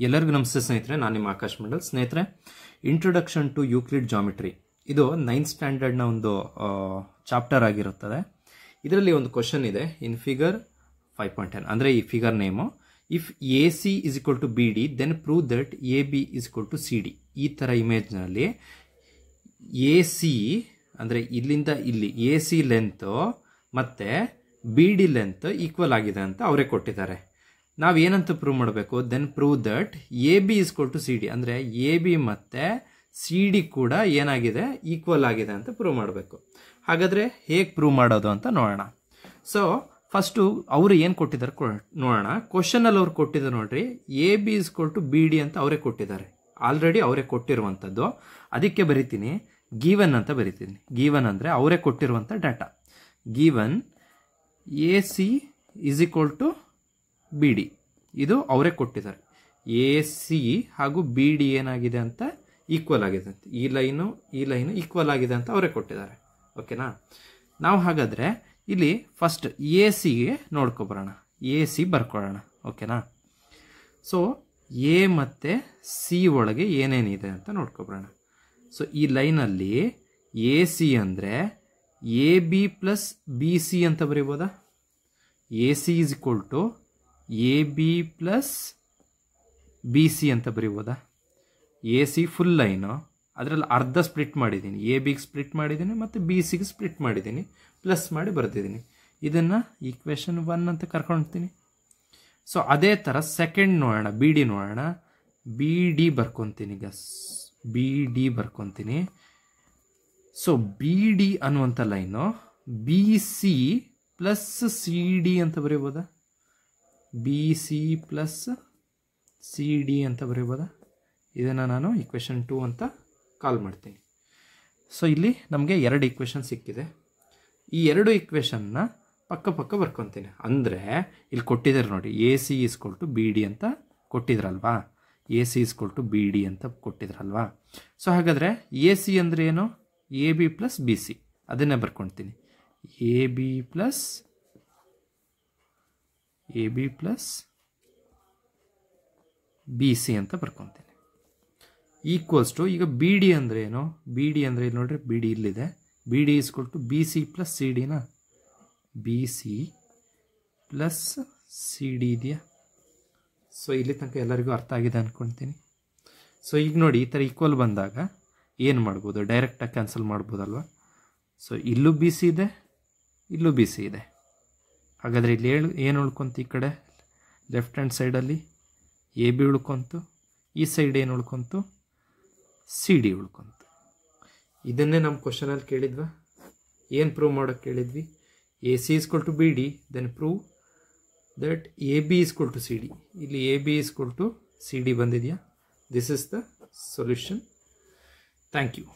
ಎಲ್ಲರಿಗೂ ನಮಸ್ತೆ ಸ್ನೇಹಿತರೆ, ನಾನು ನಿಮ್ಮ ಆಕಾಶ್ ಮಂಡಲ್. ಸ್ನೇಹಿತರೆ, ಇಂಟ್ರೊಡಕ್ಷನ್ ಟು ಯೂಕ್ಲಿಡ್ ಜಾಮಿಟ್ರಿ ಇದು 9th ಸ್ಟ್ಯಾಂಡರ್ಡ್ನ ಒಂದು ಚಾಪ್ಟರ್ ಆಗಿರುತ್ತದೆ. ಇದರಲ್ಲಿ ಒಂದು ಕ್ವಶನ್ ಇದೆ ಇನ್ ಫಿಗರ್ 5.10. ಅಂದರೆ ಈ figure name, if A C is equal to B D then prove that A B is equal to C D. ಈ ಥರ ಇಮೇಜ್ನಲ್ಲಿ ಎ ಸಿ ಅಂದರೆ ಇಲ್ಲಿಂದ ಇಲ್ಲಿ ಎ ಸಿ ಲೆಂತು ಮತ್ತು ಬಿ ಡಿ ಲೆಂತ್ ಈಕ್ವಲ್ ಆಗಿದೆ ಅಂತ ಅವರೇ ಕೊಟ್ಟಿದ್ದಾರೆ. ನಾವೇನಂತ ಪ್ರೂವ್ ಮಾಡಬೇಕು? Then prove that A B is equal to C D, ಅಂದರೆ ಎ ಬಿ ಮತ್ತು ಸಿ ಡಿ ಕೂಡ ಏನಾಗಿದೆ, ಈಕ್ವಲ್ ಆಗಿದೆ ಅಂತ ಪ್ರೂವ್ ಮಾಡಬೇಕು. ಹಾಗಾದರೆ ಹೇಗೆ ಪ್ರೂವ್ ಮಾಡೋದು ಅಂತ ನೋಡೋಣ. ಸೊ ಫಸ್ಟು ಅವರು ಏನು ಕೊಟ್ಟಿದ್ದಾರೆ ನೋಡೋಣ. ಕ್ವಶನಲ್ಲಿ ಅವ್ರು ಕೊಟ್ಟಿದ್ದಾರೆ ನೋಡ್ರಿ, A B is equal to B D ಅಂತ ಅವರೇ ಕೊಟ್ಟಿದ್ದಾರೆ. ಆಲ್ರೆಡಿ ಅವರೇ ಕೊಟ್ಟಿರುವಂಥದ್ದು. ಅದಕ್ಕೆ ಬರಿತೀನಿ ಗಿವನ್ ಅಂತ ಬರಿತೀನಿ. ಗಿವನ್ ಅಂದರೆ ಅವರೇ ಕೊಟ್ಟಿರುವಂಥ data. Given A C is equal to B D, ಇದು ಅವರೇ ಕೊಟ್ಟಿದ್ದಾರೆ. ಎ ಸಿ ಹಾಗೂ ಬಿ ಡಿ ಏನಾಗಿದೆ ಅಂತ ಈಕ್ವಲ್ ಆಗಿದೆ ಅಂತ, ಈ ಲೈನು ಈಕ್ವಲ್ ಆಗಿದೆ ಅಂತ ಅವರೇ ಕೊಟ್ಟಿದ್ದಾರೆ. ಓಕೆನಾ? ನಾವು ಹಾಗಾದರೆ ಇಲ್ಲಿ ಫಸ್ಟ್ ಎ ಸಿಗೆ ನೋಡ್ಕೊಬರೋಣ, ಎ ಸಿ ಬರ್ಕೊಳ್ಳೋಣ. ಓಕೆನಾ? ಸೊ ಎ ಮತ್ತು ಸಿ ಒಳಗೆ ಏನೇನಿದೆ ಅಂತ ನೋಡ್ಕೊಬರೋಣ. ಸೊ ಈ ಲೈನಲ್ಲಿ ಎ ಸಿ ಅಂದರೆ A B plus B C ಅಂತ ಬರೀಬೋದಾ? A C is equal to A B plus B C ಅಂತ ಬರೀಬೋದಾ? ಎ ಸಿ ಫುಲ್ ಲೈನು, ಅದರಲ್ಲಿ ಅರ್ಧ ಸ್ಪ್ಲಿಟ್ ಮಾಡಿದ್ದೀನಿ, ಎ ಬಿಗೆ ಸ್ಪ್ಲಿಟ್ ಮಾಡಿದ್ದೀನಿ ಮತ್ತು ಬಿ ಸಿಗೆ ಸ್ಪ್ಲಿಟ್ ಮಾಡಿದ್ದೀನಿ, ಪ್ಲಸ್ ಮಾಡಿ ಬರ್ತಿದ್ದೀನಿ. ಇದನ್ನು ಈಕ್ವೇಷನ್ 1 ಅಂತ ಕರ್ಕೊಳ್ತೀನಿ. ಸೊ ಅದೇ ಥರ ಸೆಕೆಂಡ್ ನೋಡೋಣ, ಬಿ ಡಿ ನೋಡೋಣ. ಬಿ ಡಿ ಬರ್ಕೊತೀನಿ, ಬಿ ಡಿ ಬರ್ಕೊತೀನಿ. ಸೊ ಬಿ ಡಿ ಅನ್ನುವಂಥ line B C plus C D ಅಂತ ಬರೀಬೋದಾ? B C plus C D ಅಂತ ಬರೀಬೋದಾ? ಇದನ್ನು ನಾನು ಈಕ್ವೇಷನ್ 2 ಅಂತ ಕಾಲ್ ಮಾಡ್ತೀನಿ. ಸೊ ಇಲ್ಲಿ ನಮಗೆ 2 ಈಕ್ವೇಷನ್ ಸಿಕ್ಕಿದೆ. ಈ 2 ಈಕ್ವೇಷನ್ನ ಪಕ್ಕ ಬರ್ಕೊತೀನಿ. ಅಂದರೆ ಇಲ್ಲಿ ಕೊಟ್ಟಿದ್ದಾರೆ ನೋಡಿ, A C is equal to B D ಅಂತ ಕೊಟ್ಟಿದ್ರಲ್ವಾ, A C is equal to B D ಅಂತ ಕೊಟ್ಟಿದ್ರಲ್ವಾ. ಸೊ ಹಾಗಾದರೆ ಎ ಸಿ ಅಂದರೆ ಏನು? A B plus B C, ಅದನ್ನೇ ಬರ್ಕೊಳ್ತೀನಿ. A B plus B C ಅಂತ ಬರ್ಕೊತೀನಿ. ಈಕ್ವಲ್ಸ್ ಟು, ಈಗ ಬಿ ಡಿ ಅಂದರೆ ಏನು? ಬಿ ಡಿ ಅಂದರೆ ಇಲ್ಲಿ ನೋಡ್ರಿ, ಬಿ ಡಿ ಇಲ್ಲಿದೆ. B D is equal to B C plus C ಡಿನಾ? B C plus C D ಇದೆಯಾ? ಸೊ ಇಲ್ಲಿ ತನಕ ಎಲ್ಲರಿಗೂ ಅರ್ಥ ಆಗಿದೆ ಅಂದ್ಕೊಳ್ತೀನಿ. ಸೊ ಈಗ ನೋಡಿ, ಈ ಥರ ಈಕ್ವಲ್ ಬಂದಾಗ ಏನು ಮಾಡ್ಬೋದು? ಡೈರೆಕ್ಟಾಗಿ ಕ್ಯಾನ್ಸಲ್ ಮಾಡ್ಬೋದಲ್ವ? ಸೊ ಇಲ್ಲೂ ಬಿ ಸಿ ಇದೆ, ಇಲ್ಲೂ ಬಿ ಸಿ ಇದೆ. ಹಾಗಾದರೆ ಇಲ್ಲಿ ಏನು ಉಳ್ಕೊಂತು? ಈ ಕಡೆ ಲೆಫ್ಟ್ ಹ್ಯಾಂಡ್ ಸೈಡಲ್ಲಿ ಎ ಬಿ ಉಳ್ಕೊಂತು, ಈ ಸೈಡ್ ಏನು ಉಳ್ಕೊಂತು? C D ಉಳ್ಕೊಂತು. ಇದನ್ನೇ ನಮ್ಮ ಕ್ವಶನಲ್ಲಿ ಕೇಳಿದ್ವಾ? ಏನು ಪ್ರೂವ್ ಮಾಡೋಕ್ಕೆ ಕೇಳಿದ್ವಿ? A C is equal to B D, then prove that A B is equal to C D. ಇಲ್ಲಿ A B is equal to C D ಬಂದಿದೆಯಾ? This is the solution. Thank you.